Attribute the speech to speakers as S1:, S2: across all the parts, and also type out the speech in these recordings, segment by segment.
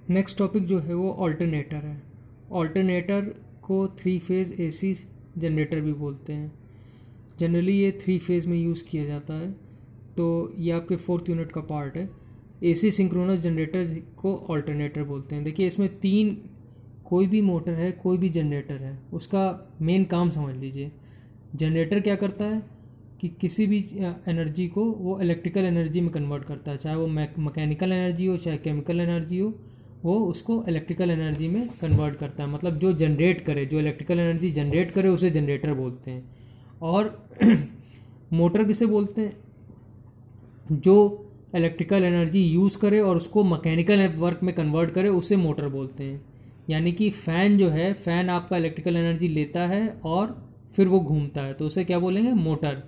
S1: Next topic जो है वो ऑल्टरनेटर है। ऑल्टरनेटर को थ्री फेज़ एसी जनरेटर भी बोलते हैं। जनरली ये थ्री फेज़ में यूज़ किया जाता है, तो ये आपके फोर्थ यूनिट का पार्ट है। एसी सिंक्रोनस जनरेटर को ऑल्टरनेटर बोलते हैं। देखिए इसमें तीन, कोई भी मोटर है, कोई भी जनरेटर है, उसका मेन काम समझ लीजिए। जनरेटर क्या करता है कि किसी भी एनर्जी को वो इलेक्ट्रिकल एनर्जी में कन्वर्ट करता है, चाहे वो मैकेनिकल एनर्जी हो चाहे केमिकल एनर्जी हो, वो उसको इलेक्ट्रिकल एनर्जी में कन्वर्ट करता है। मतलब जो जनरेट करे, जो इलेक्ट्रिकल एनर्जी जनरेट करे उसे जनरेटर बोलते हैं। और मोटर किसे बोलते हैं? जो इलेक्ट्रिकल एनर्जी यूज़ करे और उसको मैकेनिकल वर्क में कन्वर्ट करे उसे मोटर बोलते हैं। यानी कि फ़ैन जो है, फ़ैन आपका इलेक्ट्रिकल एनर्जी लेता है और फिर वो घूमता है, तो उसे क्या बोलेंगे? मोटर।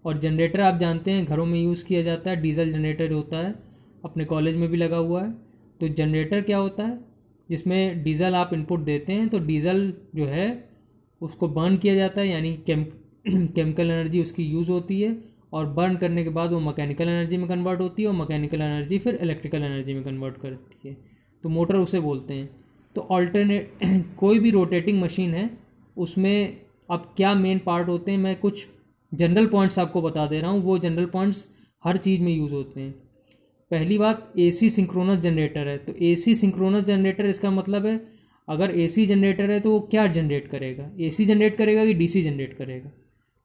S1: और जनरेटर आप जानते हैं घरों में यूज़ किया जाता है, डीजल जनरेटर होता है, अपने कॉलेज में भी लगा हुआ है। तो जनरेटर क्या होता है? जिसमें डीजल आप इनपुट देते हैं, तो डीजल जो है उसको बर्न किया जाता है, यानी केमिकल एनर्जी उसकी यूज़ होती है, और बर्न करने के बाद वो मैकेनिकल एनर्जी में कन्वर्ट होती है, और मैकेनिकल एनर्जी फिर इलेक्ट्रिकल एनर्जी में कन्वर्ट करती है, तो मोटर उसे बोलते हैं। तो ऑल्टरनेट कोई भी रोटेटिंग मशीन है, उसमें अब क्या मेन पार्ट होते हैं, मैं कुछ जनरल पॉइंट्स आपको बता दे रहा हूँ। वो जनरल पॉइंट्स हर चीज़ में यूज़ होते हैं। पहली बात, एसी सिंक्रोनस जनरेटर है। तो एसी सिंक्रोनस जनरेटर, इसका मतलब है अगर एसी जनरेटर है तो वो क्या जनरेट करेगा? एसी जनरेट करेगा कि डीसी जनरेट करेगा?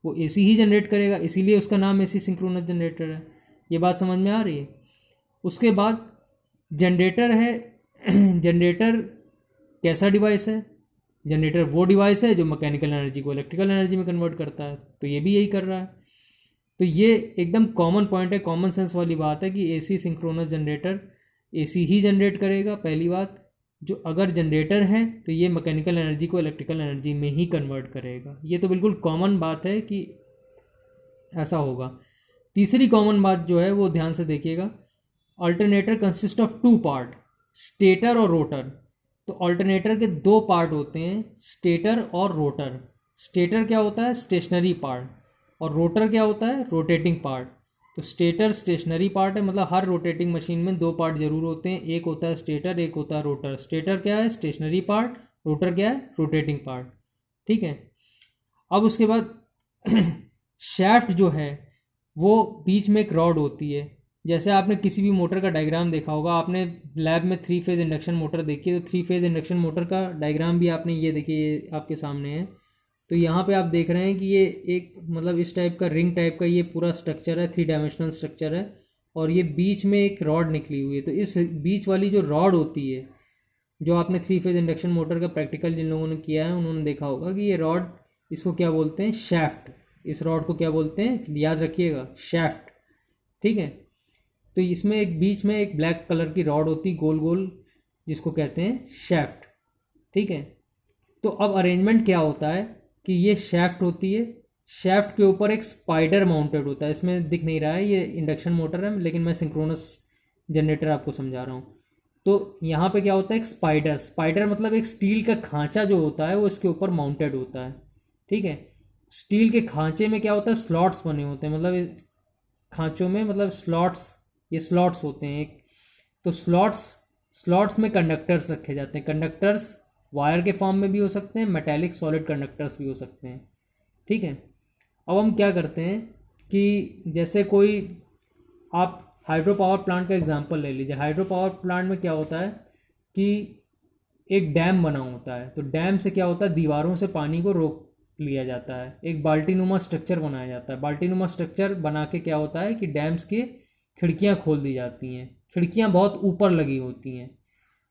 S1: वो एसी ही जनरेट करेगा, इसीलिए उसका नाम एसी सिंक्रोनस जनरेटर है। ये बात समझ में आ रही है? उसके बाद जनरेटर है। जनरेटर कैसा डिवाइस है? जनरेटर वो डिवाइस है जो मैकेनिकल एनर्जी को इलेक्ट्रिकल एनर्जी में कन्वर्ट करता है, तो ये भी यही कर रहा है। तो ये एकदम कॉमन पॉइंट है, कॉमन सेंस वाली बात है कि एसी सिंक्रोनस जनरेटर एसी ही जनरेट करेगा, पहली बात। जो अगर जनरेटर है तो ये मैकेनिकल एनर्जी को इलेक्ट्रिकल एनर्जी में ही कन्वर्ट करेगा। ये तो बिल्कुल कॉमन बात है कि ऐसा होगा। तीसरी कॉमन बात जो है वो ध्यान से देखिएगा। Alternator consist of two part, stator और रोटर। तो ऑल्टरनेटर के दो पार्ट होते हैं, स्टेटर और रोटर। स्टेटर क्या होता है? Stationery part. और रोटर क्या होता है? Rotating part. तो स्टेटर स्टेशनरी पार्ट है, मतलब हर रोटेटिंग मशीन में दो पार्ट जरूर होते हैं, एक होता है स्टेटर, एक होता है रोटर। स्टेटर क्या है? Stationery part. रोटर क्या है? Rotating part. ठीक है। अब उसके बाद शैफ्ट जो है वो बीच में एक रॉड होती है। जैसे आपने किसी भी मोटर का डायग्राम देखा होगा, आपने लैब में थ्री फेज़ इंडक्शन मोटर देखी है, तो थ्री फेज़ इंडक्शन मोटर का डायग्राम भी आपने ये देखिए, ये आपके सामने है। तो यहाँ पे आप देख रहे हैं कि ये एक, मतलब इस टाइप का रिंग टाइप का ये पूरा स्ट्रक्चर है, थ्री डायमेंशनल स्ट्रक्चर है, और ये बीच में एक रॉड निकली हुई है। तो इस बीच वाली जो रॉड होती है, जो आपने थ्री फेज़ इंडक्शन मोटर का प्रैक्टिकल जिन लोगों ने किया है उन्होंने देखा होगा कि ये रॉड, इसको क्या बोलते हैं? शैफ्ट। इस रॉड को क्या बोलते हैं? याद रखिएगा, शैफ्ट। ठीक है। तो इसमें एक बीच में एक ब्लैक कलर की रॉड होती, गोल गोल, जिसको कहते हैं शैफ्ट। ठीक है। तो अब अरेंजमेंट क्या होता है कि ये शैफ्ट होती है, शैफ्ट के ऊपर एक स्पाइडर माउंटेड होता है। इसमें दिख नहीं रहा है, ये इंडक्शन मोटर है, लेकिन मैं सिंक्रोनस जनरेटर आपको समझा रहा हूँ। तो यहाँ पे क्या होता है? एक स्पाइडर। स्पाइडर मतलब एक स्टील का खांचा जो होता है वो इसके ऊपर माउंटेड होता है। ठीक है। स्टील के खांचे में क्या होता है? स्लॉट्स बने होते हैं, मतलब खांचों में, मतलब स्लॉट्स, ये स्लॉट्स होते हैं एक। तो स्लॉट्स, स्लॉट्स में कंडक्टर्स रखे जाते हैं। कंडक्टर्स वायर के फॉर्म में भी हो सकते हैं, मेटेलिक सॉलिड कंडक्टर्स भी हो सकते हैं। ठीक है। अब हम क्या करते हैं कि जैसे कोई, आप हाइड्रो पावर प्लांट का एग्जांपल ले लीजिए। हाइड्रो पावर प्लांट में क्या होता है कि एक डैम बना होता है। तो डैम से क्या होता है? दीवारों से पानी को रोक लिया जाता है, एक बाल्टीनुमा स्ट्रक्चर बनाया जाता है। बाल्टीनुमा स्ट्रक्चर बना के क्या होता है कि डैम्स की खिड़कियां खोल दी जाती हैं। खिड़कियां बहुत ऊपर लगी होती हैं,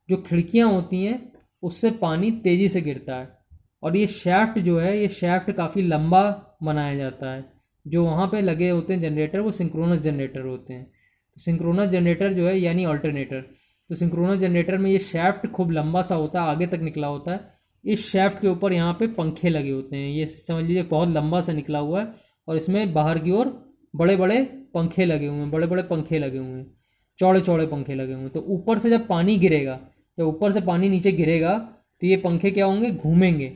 S1: जो खिड़कियां होती हैं उससे पानी तेज़ी से गिरता है। और ये शैफ्ट जो है, ये शैफ्ट काफ़ी लंबा बनाया जाता है। जो वहाँ पे लगे होते हैं जनरेटर, वो सिंक्रोनस जनरेटर होते हैं। तो सिंक्रोनस जनरेटर जो है, यानी ऑल्टरनेटर, तो सिंक्रोनस जनरेटर में ये शैफ्ट खूब लंबा सा होता है, आगे तक निकला होता है। इस शैफ्ट के ऊपर यहाँ पे पंखे लगे होते हैं, ये समझ लीजिए बहुत लंबा सा निकला हुआ है, और इसमें बाहर की ओर बड़े बड़े पंखे लगे हुए हैं, बड़े बड़े पंखे लगे हुए हैं, चौड़े चौड़े पंखे लगे हुए हैं। तो ऊपर से जब पानी गिरेगा, जब ऊपर से पानी नीचे गिरेगा, तो ये पंखे क्या होंगे? घूमेंगे।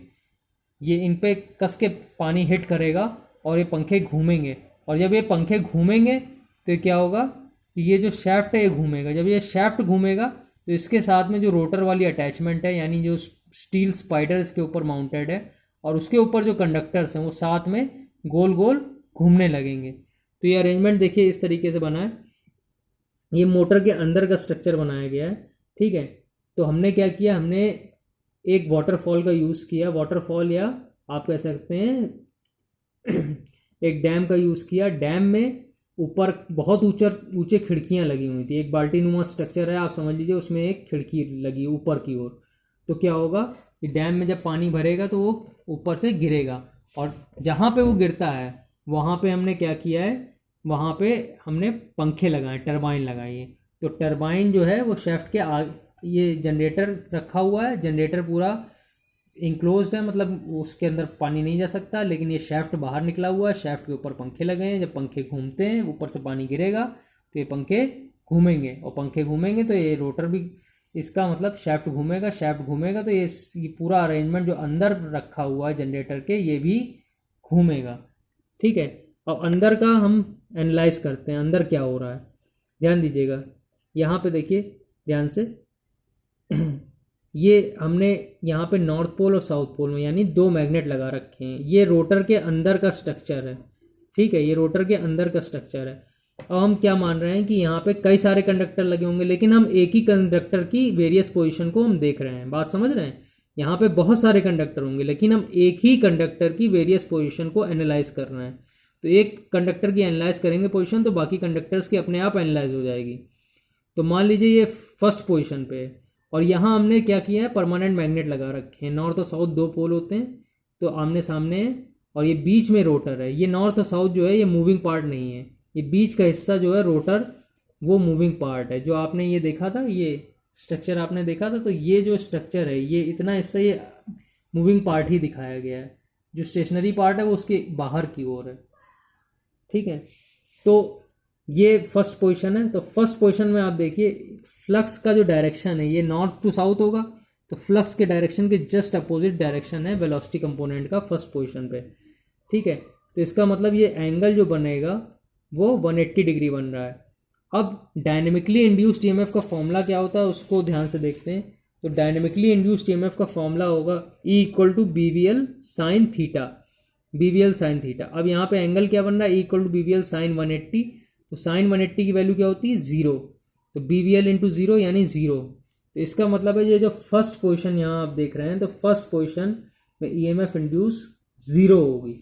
S1: ये इन पे कस के पानी हिट करेगा और ये पंखे घूमेंगे। और जब ये पंखे घूमेंगे तो क्या होगा कि ये जो शैफ्ट है ये घूमेगा। जब ये शैफ्ट घूमेगा तो इसके साथ में जो रोटर वाली अटैचमेंट है, यानी जो स्टील स्पाइडर इसके ऊपर माउंटेड है, और उसके ऊपर जो कंडक्टर्स हैं वो साथ में गोल गोल घूमने लगेंगे। तो ये अरेंजमेंट देखिए इस तरीके से बना है। ये मोटर के अंदर का स्ट्रक्चर बनाया गया है, ठीक है। तो हमने क्या किया, हमने एक वाटरफॉल का यूज़ किया, वाटरफॉल या आप कह सकते हैं एक डैम का यूज़ किया। डैम में ऊपर बहुत ऊंचे खिड़कियां लगी हुई थी। एक बाल्टी नुमा स्ट्रक्चर है, आप समझ लीजिए, उसमें एक खिड़की लगी ऊपर की ओर। तो क्या होगा कि डैम में जब पानी भरेगा तो वो ऊपर से गिरेगा, और जहाँ पे वो गिरता है वहाँ पे हमने क्या किया है, वहाँ पे हमने पंखे लगाए, टरबाइन लगाई है। तो टरबाइन जो है वो शेफ्ट के ये जनरेटर रखा हुआ है, जनरेटर पूरा इंक्लोज्ड है, मतलब उसके अंदर पानी नहीं जा सकता, लेकिन ये शेफ्ट बाहर निकला हुआ है। शेफ्ट के ऊपर पंखे लगे हैं, जब पंखे घूमते हैं ऊपर से पानी गिरेगा तो ये पंखे घूमेंगे, और पंखे घूमेंगे तो ये रोटर भी, इसका मतलब शेफ्ट घूमेगा, शेफ्ट घूमेगा तो ये पूरा अरेंजमेंट जो अंदर रखा हुआ है जनरेटर के ये भी घूमेगा, ठीक है। अब अंदर का हम एनालाइज करते हैं, अंदर क्या हो रहा है, ध्यान दीजिएगा। यहाँ पे देखिए ध्यान से ये हमने यहाँ पे नॉर्थ पोल और साउथ पोल में यानी दो मैग्नेट लगा रखे हैं। ये रोटर के अंदर का स्ट्रक्चर है, ठीक है, ये रोटर के अंदर का स्ट्रक्चर है। अब हम क्या मान रहे हैं कि यहाँ पे कई सारे कंडक्टर लगे होंगे, लेकिन हम एक ही कंडक्टर की वेरियस पोजीशन को हम देख रहे हैं, बात समझ रहे हैं। यहाँ पे बहुत सारे कंडक्टर होंगे, लेकिन हम एक ही कंडक्टर की वेरियस पोजीशन को एनालाइज कर रहे हैं। तो एक कंडक्टर की एनालाइज करेंगे पोजीशन, तो बाकी कंडक्टर्स की अपने आप एनालाइज हो जाएगी। तो मान लीजिए ये फर्स्ट पोजीशन पे है, और यहाँ हमने क्या किया है, परमानेंट मैग्नेट लगा रखे हैं। नॉर्थ और साउथ दो पोल होते हैं, तो आमने सामने है, और ये बीच में रोटर है। ये नॉर्थ और साउथ जो है ये मूविंग पार्ट नहीं है, ये बीच का हिस्सा जो है रोटर वो मूविंग पार्ट है। जो आपने ये देखा था, ये स्ट्रक्चर आपने देखा था, तो ये जो स्ट्रक्चर है ये इतना हिस्सा ये मूविंग पार्ट ही दिखाया गया है। जो स्टेशनरी पार्ट है वो उसके बाहर की ओर है, ठीक है। तो ये फर्स्ट पोजीशन है। तो फर्स्ट पोजीशन में आप देखिए फ्लक्स का जो डायरेक्शन है ये नॉर्थ टू साउथ होगा, तो फ्लक्स के डायरेक्शन के जस्ट अपोजिट डायरेक्शन है वेलोसिटी कंपोनेंट का फर्स्ट पोजीशन पे, ठीक है। तो इसका मतलब ये एंगल जो बनेगा वो 180 डिग्री बन रहा है। अब डायनेमिकली इंड्यूस्ड ईएमएफ का फॉर्मूला क्या होता है उसको ध्यान से देखते हैं। तो डायनेमिकली इंड्यूस्ड ईएमएफ का फॉर्मूला होगा E=BVL sin theta, BVL sin theta. अब यहाँ पे एंगल क्या बन रहा है, E=BVL sin 180। तो sin 180 की वैल्यू क्या होती है, 0। तो BVL इंटू 0 यानी 0। तो इसका मतलब है ये जो फर्स्ट पोजीशन यहाँ आप देख रहे हैं, तो फर्स्ट पोजीशन में EMF इंड्यूस 0 होगी,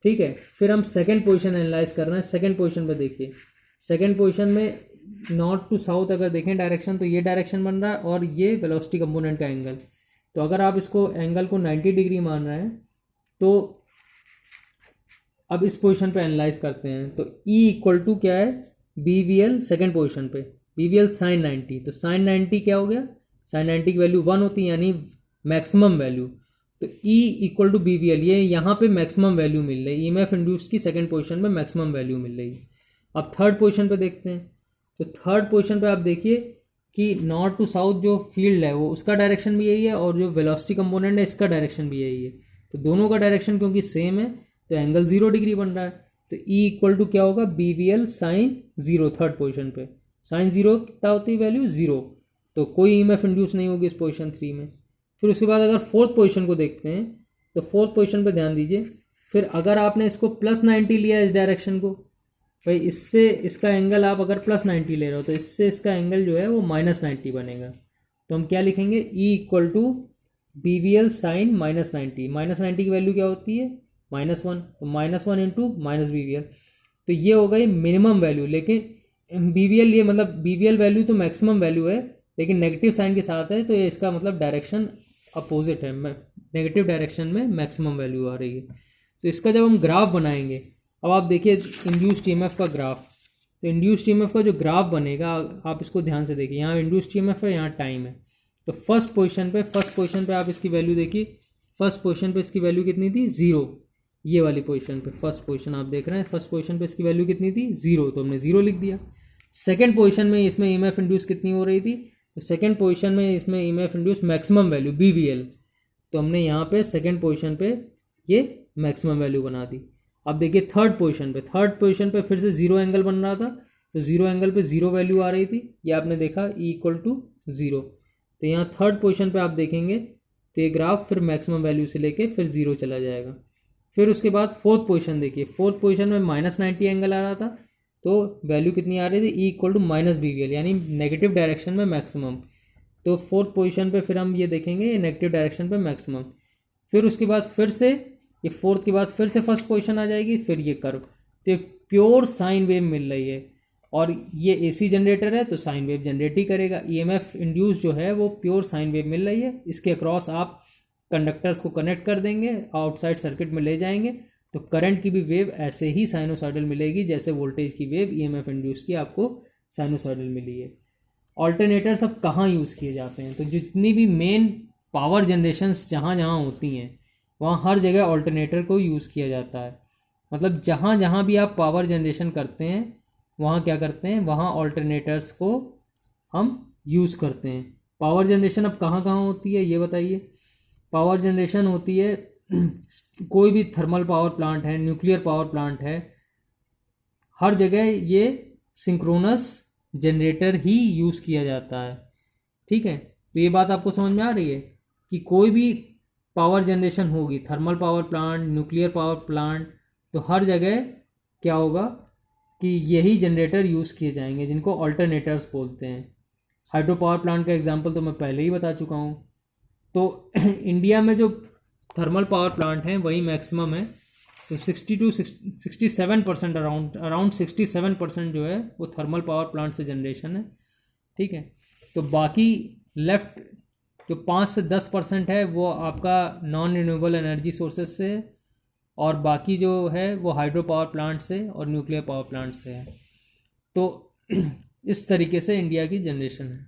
S1: ठीक है। फिर हम सेकंड पोजीशन एनालाइज कर रहे हैं। सेकंड पोजीशन पे देखिए, सेकंड पोजीशन में नॉर्थ टू साउथ अगर देखें डायरेक्शन, तो ये डायरेक्शन बन रहा है और ये वेलोसिटी कंपोनेंट का एंगल। तो अगर आप इसको एंगल को 90 डिग्री मान रहे हैं, तो अब इस पोजीशन पे एनालाइज करते हैं। तो E= क्या है, BVL सेकंड पोजीशन पे, BVL sin 90। तो sin 90 क्या हो गया, sin 90 की वैल्यू 1 होती है यानी मैक्सिमम वैल्यू। तो E=BVL, ये यहाँ पे मैक्सिमम वैल्यू मिल रही है, EMF इंड्यूस की सेकंड पोजीशन में मैक्सिमम वैल्यू मिल रही है। अब थर्ड पोजीशन पे देखते हैं। तो थर्ड पोजीशन पे आप देखिए कि नॉर्थ टू साउथ जो फील्ड है वो उसका डायरेक्शन भी यही है, और जो वेलोसिटी कंपोनेंट है इसका डायरेक्शन भी यही है। तो दोनों का डायरेक्शन क्योंकि सेम है तो एंगल 0 डिग्री बन रहा है। तो E= क्या होगा, BVL sin 0 थर्ड पोजीशन पे। sin 0 कितना होती है वैल्यू, 0। तो कोई EMF इंड्यूस नहीं होगी इस पोजीशन 3 में। फिर उसके बाद अगर फोर्थ पोजीशन को देखते हैं, तो फोर्थ पोजीशन पे ध्यान दीजिए। फिर अगर आपने इसको +90 लिया इस डायरेक्शन को, भाई इससे इसका एंगल आप अगर +90 ले रहे हो तो इससे इसका एंगल जो है वो -90 बनेगा। तो हम क्या लिखेंगे, E=BVL sin -90। -90 की वैल्यू क्या होती है, -1। तो -1 इंटू -BVL। तो ये हो गई मिनिमम वैल्यू, लेकिन BVL ये मतलब BVL वैल्यू तो मैक्सिमम वैल्यू है, लेकिन नेगेटिव साइन के साथ है, तो ये इसका मतलब डायरेक्शन अपोजिट है, नेगेटिव डायरेक्शन में मैक्सिमम वैल्यू आ रही है। तो इसका जब हम ग्राफ बनाएंगे, अब आप देखिए इंड्यूस्ड ईएमएफ का ग्राफ। तो इंड्यूस्ड ईएमएफ का जो ग्राफ बनेगा आप इसको ध्यान से देखिए, यहाँ इंड्यूस्ड ईएमएफ है, यहाँ टाइम है। तो फर्स्ट पोजीशन पे आप इसकी वैल्यू देखिए। फर्स्ट पोजीशन पे इसकी वैल्यू कितनी थी, 0। ये वाली पोजीशन पे, फर्स्ट पोजीशन आप देख रहे हैं, फर्स्ट पोजीशन पे इसकी वैल्यू कितनी थी, 0। तो हमने 0 लिख दिया। सेकेंड पोजीशन में इसमें ईएमएफ इंड्यूस कितनी हो रही थी, तो सेकेंड पोजीशन में इसमें EMF induce maximum value BVL। तो हमने यहाँ पे सेकेंड पोजीशन पे ये मैक्सिमम वैल्यू बना दी। अब देखिए थर्ड पोजीशन पे फिर से 0 एंगल बन रहा था, तो 0 एंगल पे 0 वैल्यू आ रही थी, ये आपने देखा E= ज़ीरो। तो यहाँ थर्ड पोजीशन पे आप देखेंगे तो ये ग्राफ फिर मैक्सिमम वैल्यू से लेके फिर ज़ीरो चला जाएगा। फिर उसके बाद फोर्थ पोजीशन देखिए, फोर्थ पोजीशन में -90 एंगल आ रहा था, तो वैल्यू कितनी आ रही थी, ई इक्वल टू -BVL, यानी नेगेटिव डायरेक्शन में मैक्सिमम। तो फोर्थ पोजीशन पे फिर हम ये देखेंगे ये नेगेटिव डायरेक्शन पे मैक्सिमम। फिर उसके बाद फिर से ये फोर्थ के बाद फिर से फर्स्ट पोजीशन आ जाएगी, फिर ये कर्व। तो एक प्योर साइन वेव मिल रही है, और ये एसी जनरेटर है तो साइन वेव जनरेट ही करेगा। ईएमएफ इंड्यूस जो है वो प्योर साइन वेव मिल रही है। इसके अक्रॉस आप कंडक्टर्स को कनेक्ट कर देंगे, आउटसाइड सर्किट में ले जाएंगे, तो करंट की भी वेव ऐसे ही साइनोसॉइडल मिलेगी जैसे वोल्टेज की वेव ईएमएफ इंड्यूस की आपको साइनोसॉइडल मिली है। ऑल्टरनेटर सब कहाँ यूज़ किए जाते हैं, तो जितनी भी मेन पावर जनरेशंस जहाँ जहाँ होती हैं वहाँ हर जगह ऑल्टरनेटर को यूज़ किया जाता है। मतलब जहाँ जहाँ भी आप पावर जनरेशन करते हैं वहाँ क्या करते हैं, वहाँ ऑल्टरनेटर्स को हम यूज़ करते हैं। पावर जनरेशन अब कहाँ कहाँ होती है ये बताइए। पावर जनरेशन होती है कोई भी थर्मल पावर प्लांट है, न्यूक्लियर पावर प्लांट है, हर जगह ये सिंक्रोनस जनरेटर ही यूज़ किया जाता है। ठीक है, तो ये बात आपको समझ में आ रही है कि कोई भी पावर जनरेशन होगी, thermal power plant, nuclear power plant, तो हर जगह क्या होगा कि यही जनरेटर यूज़ किए जाएंगे जिनको ऑल्टरनेटर्स बोलते हैं। हाइड्रो पावर प्लांट का एग्जांपल तो मैं पहले ही बता चुका हूँ। तो इंडिया में जो थर्मल पावर प्लांट हैं वही मैक्सिमम है, तो 67% अराउंड 67% जो है वो थर्मल पावर प्लांट से जनरेशन है। ठीक है, तो बाकी लेफ्ट जो 5 से 10% है वो आपका नॉन रिन्यूएबल एनर्जी सोर्सेज से है, और बाकी जो है वो हाइड्रो पावर प्लांट से और न्यूक्लियर पावर प्लांट से है। तो इस तरीके से इंडिया की जनरेशन है।